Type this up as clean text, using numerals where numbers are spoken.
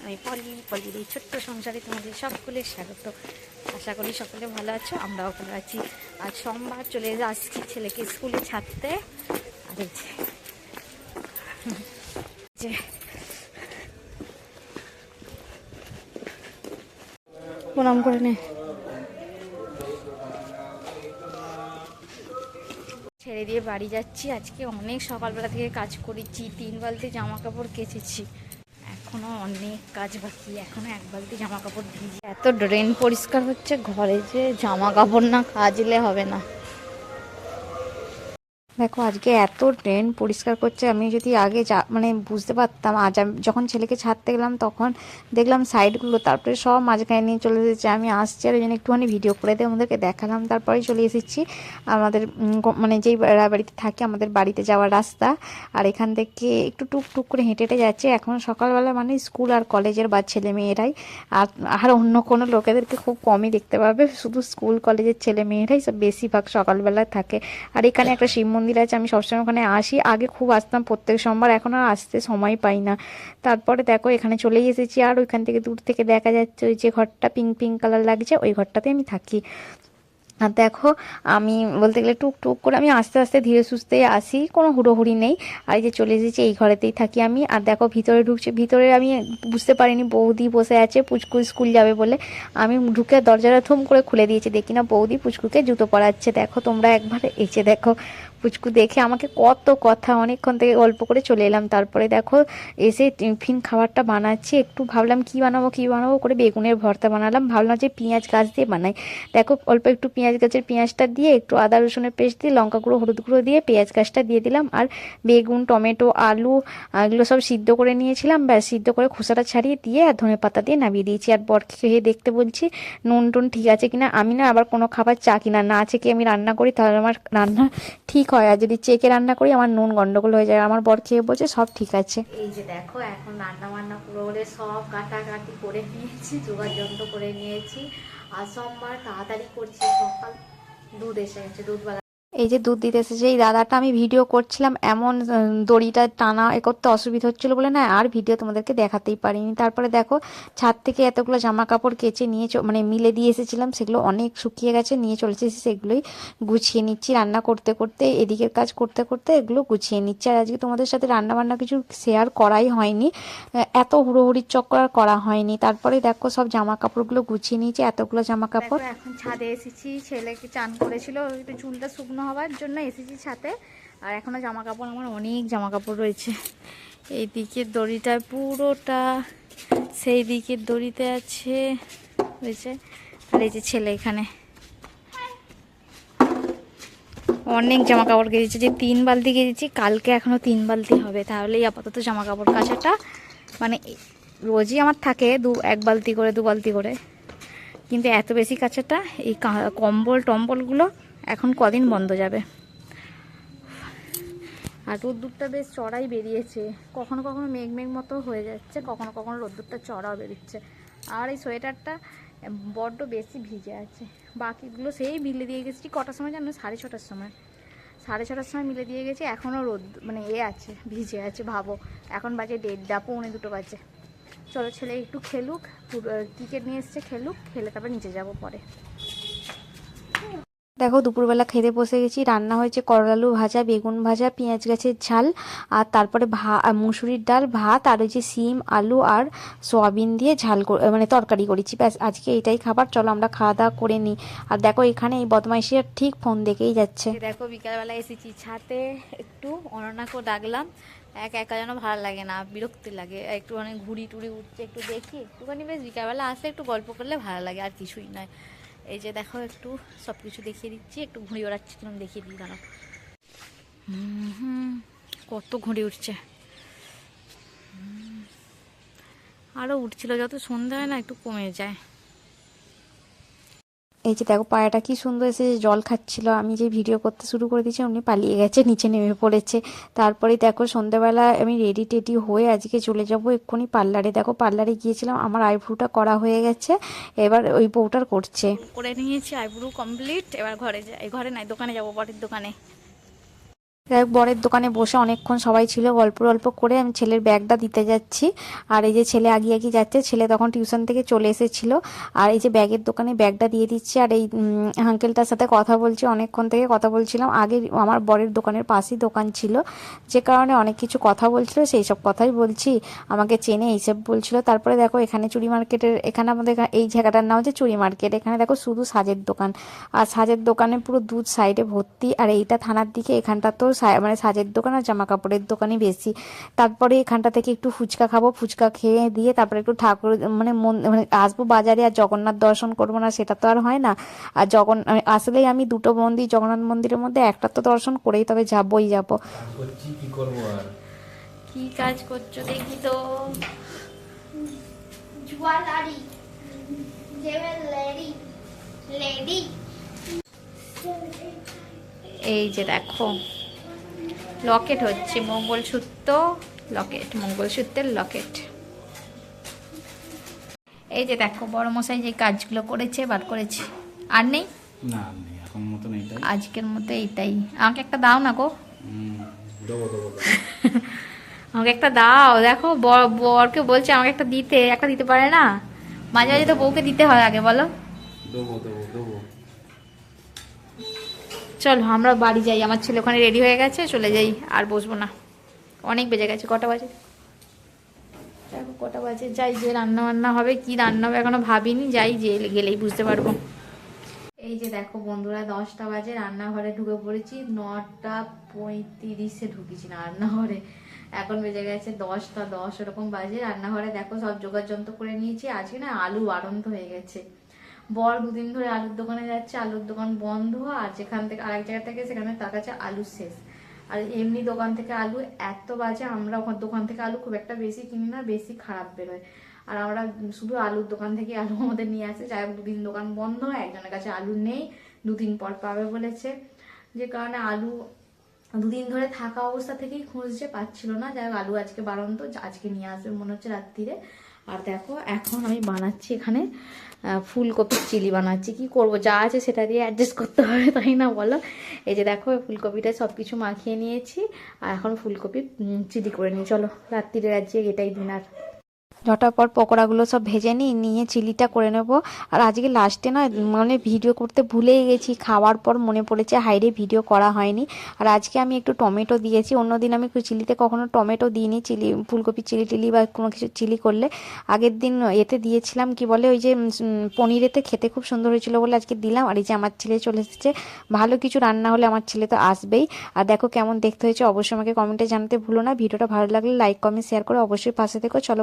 আমি পলির এই ছোট্ট সংসারে তোমাদের সকলের স্বাগত। আশা করি সকলে ভালো আছো, আমরাও ভালো আছি। আজ সোমবার, চলে আসছি ছেলেকে স্কুলে ছাড়তে। আর যে প্রণাম করে নে, ছেড়ে দিয়ে বাড়ি যাচ্ছি। আজকে অনেক সকালবেলা থেকে কাজ করেছি, 3 বালতি জামা কাপড় কেচেছি, এখনো অনেক কাজ বাকি, এখনো 1 বালতি জামা কাপড় ভিজে। এত ড্রেন পরিষ্কার হচ্ছে ঘরে যে জামা কাপড় না কাচলে হবে না। দেখো আজকে এত ড্রেন পরিষ্কার করছে, আমি যদি আগে মানে বুঝতে পারতাম। আজ আমি যখন ছেলেকে ছাড়তে গেলাম তখন দেখলাম সাইডগুলো, তারপরে সব মাঝখানে নিয়ে চলে এসেছে। আমি আসছি আর ওই জন্য একটুখানি ভিডিও করে দিয়ে আমাদেরকে দেখালাম, তারপরেই চলে এসেছি আমাদের মানে যেই বাড়িতে থাকি, আমাদের বাড়িতে যাওয়ার রাস্তা। আর এখান থেকে একটু টুকটুক করে হেঁটে হেঁটে যাচ্ছে। এখন সকালবেলা মানে স্কুল আর কলেজের বা ছেলে মেয়েরাই, আর অন্য কোনো লোকেদেরকে খুব কমই দেখতে পাবে, শুধু স্কুল কলেজের ছেলে মেয়েরাই সব বেশিরভাগ সকালবেলায় থাকে। আর এখানে একটা শিব মন্দির আছে, আমি সবসময় ওখানে আসি, আগে খুব আসতাম প্রত্যেক সোমবার, এখন আর আসতে সময় পাই না। তারপরে দেখো এখানে চলেই এসেছি, আর ওইখান থেকে দূর থেকে দেখা যাচ্ছে ওই যে ঘরটা পিঙ্ক পিঙ্ক কালার লাগছে, ওই ঘরটাতে আমি থাকি। আর দেখো আমি বলতে গেলে টুকটুক করে আমি আস্তে আস্তে ধীরে সুস্থে আসি, কোনো হুড়োহুড়ি নেই। আর এই যে চলে এসেছি, এই ঘরেতেই থাকি আমি। আর দেখো ভিতরে ঢুকছে, ভিতরে আমি বুঝতে পারিনি বৌদি বসে আছে পুচকু স্কুল যাবে বলে। আমি ঢুকে দরজাটা থুম করে খুলে দিয়েছি, দেখি না বৌদি পুচকুকে জুতো পরাচ্ছে। দেখো তোমরা একবার এসে দেখো, পুচকু দেখে আমাকে কত কথা, অনেকক্ষণ থেকে গল্প করে চলে এলাম। তারপরে দেখো এসে টিফিন খাবারটা বানাচ্ছি, একটু ভাবলাম কি বানাবো করে বেগুনের ভর্তা বানালাম, ভাবলাম যে পেঁয়াজ গাছ দিয়ে বানাই। দেখো অল্প একটু পেঁয়াজ গাছের পেঁয়াজটা দিয়ে, একটু আদা রসুনের পেস্ট দিয়ে, লঙ্কা গুঁড়ো হলুদ গুঁড়ো দিয়ে পেঁয়াজ গাছটা দিয়ে দিলাম। আর বেগুন টমেটো আলু এগুলো সব সিদ্ধ করে নিয়েছিলাম, ব্যাস সিদ্ধ করে খোসাটা ছাড়িয়ে দিয়ে আর ধনে পাতা দিয়ে নামিয়ে দিয়েছি। আর বরকে খেয়ে দেখতে বলছি নুন টুন ঠিক আছে কিনা। আমি না আবার কোনো খাবার চাকি না, না চেকে আমি রান্না করি, তাহলে আমার রান্না ঠিক হয়। আর যদি চেকে রান্না করি আমার নুন গন্ডগোল হয়ে যায়। আমার বর খেয়ে বলছে সব ঠিক আছে। এই যে দেখো এখন রান্না বান্না পুরো হলে সব কাটাকাটি করে নিয়েছি, জোগাড় যন্ত্র করে নিয়েছি। আর সোমবার তাড়াতাড়ি করছি, সকাল দুধ এসে গেছে, দুধওয়ালা এই যে দুধ দিতে এসেছে এই দাদাটা, আমি ভিডিও করছিলাম, এমন দড়িটা টানা এ করতে অসুবিধা হচ্ছিলো বলে না আর ভিডিও তোমাদেরকে দেখাতেই পারিনি। তারপরে দেখো ছাদ থেকে এতগুলো জামা কাপড় কেচে নিয়ে মানে মিলে দিয়ে এসেছিলাম, সেগুলো অনেক শুকিয়ে গেছে, নিয়ে চলে এসেছি, সেগুলোই গুছিয়ে নিচ্ছি। রান্না করতে করতে এদিকের কাজ করতে করতে এগুলো গুছিয়ে নিচ্ছি। আর আজকে তোমাদের সাথে রান্না বান্না কিছু শেয়ার করাই হয়নি, এত হুড়োহুড়ির চক্কর আর করা হয়নি। তারপরে দেখো সব জামা কাপড়গুলো গুছিয়ে নিয়েছি, এতগুলো জামা কাপড়। এখন ছাদে এসেছি, ছেলেকে চান করেছিল, একটু চুলটা শুকনো হওয়ার জন্য এসেছি ছাদে। আর এখনো জামা কাপড়, আমার অনেক জামা কাপড় রয়েছে। এই দিকের দড়িটা পুরোটা, সেই দিকের দড়িতে আছে রয়েছে। আর এই যে ছেলে এখানে অনেক জামা কাপড় কেচেছে, যে 3 বালতি কেচেছি, কালকে এখনো 3 বালতি হবে, তাহলেই আপাতত জামা কাপড় কাচাটা মানে রোজই আমার থাকে 1 বালতি করে 2 বালতি করে, কিন্তু এত বেশি কাচাটা এই কম্বল টম্বলগুলো এখন কদিন বন্ধ যাবে। আর রোদ্দুরটা বেশ চড়াই বেরিয়েছে, কখনো কখনো মেঘ মেঘ মতো হয়ে যাচ্ছে, কখনো কখনো রোদ্দুরটা চড়াও বেরোচ্ছে। আর এই সোয়েটারটা বড্ড বেশি ভিজে আছে, বাকিগুলো সেই মিলে দিয়ে গেছি কটার সময় জানো, 6:30টার সময়, 6:30টার সময় মিলে দিয়ে গেছি, এখনও রোদ মানে আছে, ভিজে আছে। ভাবো এখন বাজে 1:30, 1:45 বাজে। চলো ছেলে একটু খেলুক, ক্রিকেট নিয়ে এসছে, খেলুক, খেলে তারপর নিচে যাব পরে। দেখো দুপুরবেলা খেতে বসে গেছি, রান্না হয়েছে করলালু ভাজা, বেগুন ভাজা, পেঁয়াজ গাছের ঝাল, আর তারপরে মুসুরির ডাল, ভাত, আর ওই যে সিম আলু আর সোয়াবিন দিয়ে ঝাল মানে তরকারি করেছি, ব্যাস আজকে এটাই খাবার। চলো আমরা খাওয়া দাওয়া করে নিই। আর দেখো এখানে এই বদমাইশি আর ঠিক ফোন দেখেই যাচ্ছে। দেখো বিকালবেলা এসেছি ছাদে, একটু অননাকেও ডাকলাম, একা যেন ভালো লাগে না, বিরক্তি লাগে, একটু অনেক ঘুড়ি টুড়ি উঠছে, একটু দেখি একটুখানি, বেশ বিকালবেলা আসলে একটু গল্প করলে ভালো লাগে, আর কিছুই নয়। এই যে দেখো একটু সব কিছু দেখিয়ে দিচ্ছি, একটু ঘুড়ি ওড়াচ্ছি, কিরম দেখিয়ে দিই দাঁড়াও। কত ঘুড়ি উঠছে, আরও উঠছিল, যত সন্ধ্যা হয় না একটু কমে যায়। এই যে দেখো পায়রাটা কি সুন্দর এসে জল খাচ্ছিল, আমি যে ভিডিও করতে শুরু করে দিয়েছি উনি পালিয়ে গেছে, নিচে নেমে পড়েছে। তারপরে দেখো সন্ধ্যাবেলা আমি রেডি টেডি হয়ে আজকে চলে যাব এক্ষুনি পার্লারে। দেখো পার্লারে গিয়েছিলাম, আমার আইব্রুটা করা হয়ে গেছে, এবার ওই বউটার করছে, করে নিয়েছি আইব্রু কমপ্লিট। এবার ঘরে যাই, ঘরে নাই দোকানে যাবো, বরের দোকানে। যাই হোক, বরের দোকানে বসে অনেকক্ষণ সবাই ছিল, গল্প গল্প করে আমি ছেলের ব্যাগটা দিতে যাচ্ছি। আর এই যে ছেলে আগিয়ে আগিয়ে যাচ্ছে, ছেলে তখন টিউশন থেকে চলে এসেছিল। আর এই যে ব্যাগের দোকানে ব্যাগটা দিয়ে দিচ্ছি, আর এই আঙ্কেলটার সাথে কথা বলছি, অনেকক্ষণ থেকে কথা বলছিলাম। আগে আমার বরের দোকানের পাশেই দোকান ছিল, যে কারণে অনেক কিছু কথা বলছিল, সেই সব কথাই বলছি, আমাকে চেনে এইসব বলছিল। তারপরে দেখো এখানে চুড়ি মার্কেটের, এখানে আমাদের এই জায়গাটার নাম হচ্ছে চুড়ি মার্কেট। এখানে দেখো শুধু সাজের দোকান, আর সাজের দোকানে পুরো দুধ সাইডে ভর্তি। আর এইটা থানার দিকে, এখানটা তো মানে সাজের দোকান আর জামা কাপড়ের দোকানই বেশি। তারপরে এখানটা থেকে একটু ফুচকা খাবো, ফুচকা খেয়ে দিয়ে তারপরে একটু ঠাকুর মানে মানে আসবো বাজারে। আর জগন্নাথ দর্শন করবো না সেটা তো আর হয় না। আর আসলেই আমি দুটো মন্দির, জগন্নাথ মন্দিরের মধ্যে একটা তো দর্শন করেই তবে যাবোই যাবো। কি করবো আর, কি কাজ করছো দেখি তো? Jewellery, jewellery, lady. এই যে দেখো লকেট হচ্ছে, মঙ্গলসূত্র লকেট, মঙ্গলসূত্রের লকেট। এই যে দেখো বড় মশাই যে কাজগুলো করেছে, বার করেছে। আর নেই না নেই এখন মতন এইটাই, আজকের মতো এইটাই। আমাকে একটা দাও না গো, দেবো দেবো আমাকে একটা দাও। দেখো বরকে বলছে আমাকে একটা দিতে পারে না। মাঝে মাঝে তো বউকে দিতে হয় আগে, বলো। দেবো দেবো দেবো। চলো আমরা বাড়ি যাই, আমার ছেলে ওখানে রেডি হয়ে গেছে, চলে যাই, আর বসবো না, অনেক বেজে গেছে। কটা বাজে দেখো, কটা বাজে। যাই, যে রান্না বান্না হবে, কি রান্না হবে এখনো ভাবিনি, যাই যে গেলেই বুঝতে পারবো। এই যে দেখো বন্ধুরা, 10টা বাজে, রান্নাঘরে ঢুকে পড়েছি। 9টা 35-এ ঢুকেছি না রান্নাঘরে, এখন বেজে গেছে 10টা 10 এরকম বাজে। রান্নাঘরে দেখো সব জোগাড় যন্ত্র করে নিয়েছি। আজকে না আলু বাড়ন্ত হয়ে গেছে। বর দুদিন ধরে আলুর দোকানে যাচ্ছে, আলুর দোকান বন্ধ। আর যেখান থেকে আরেক জায়গা থেকে, সেখানে তার কাছে আলু শেষ। আর এমনি দোকান থেকে আলু এত বাজে, আমরা ওখান দোকান থেকে আলু খুব একটা বেশি কিনি না, বেশি খারাপ বেরোয়। আর আমরা শুধু আলুর দোকান থেকে আলু আমাদের নিয়ে আসে। যাই হোক, দুদিন দোকান বন্ধ, একজনের কাছে আলু নেই, 2 দিন পর পাবে বলেছে, যে কারণে আলু দুদিন ধরে থাকা অবস্থা থেকেই খুঁজছে, পাচ্ছিল না। যাই হোক, আলু আজকে বাড়ন্ত, আজকে নিয়ে আসবে মনে হচ্ছে রাত্রিরে। আর দেখো এখন আমি বানাচ্ছি এখানে ফুলকপির চিলি বানাচ্ছি। কি করব, যা আছে সেটা দিয়ে অ্যাডজাস্ট করতে হবে, তাই না বলো? এই যে দেখো ফুলকপিটা সব কিছু মাখিয়ে নিয়েছি, আর এখন ফুলকপি চিলি করে নিই। চলো, রাত্রিরে আজকে এটাই ডিনার। ঝটাপট পকোড়াগুলো সব ভেজে নিয়ে চিলিটা করে নেব। আর আজকে লাস্টে না মানে ভিডিও করতে ভুলেই গেছি, খাওয়ার পর মনে পড়েছে হাইরে ভিডিও করা হয়নি। আর আজকে আমি একটু টমেটো দিয়েছি, অন্যদিন আমি চিলিতে কখনো টমেটো দিইনি, ফুলকপি চিলি টিলি বা কোনো কিছু চিলি করলে। আগের দিন এতে দিয়েছিলাম, কি বলে ওই যে পনিরেতে, খেতে খুব সুন্দর হয়েছিল বলে আজকে দিলাম। আর এই যে আমার ছেলে চলে এসেছে, ভালো কিছু রান্না হলে আমার ছেলে তো আসবেই। আর দেখো কেমন দেখতে হয়েছে অবশ্যই আমাকে কমেন্টে জানাতে ভুলো না। ভিডিওটা ভালো লাগলে লাইক কমেন্ট শেয়ার করে অবশ্যই পাশে থেকো। চলো।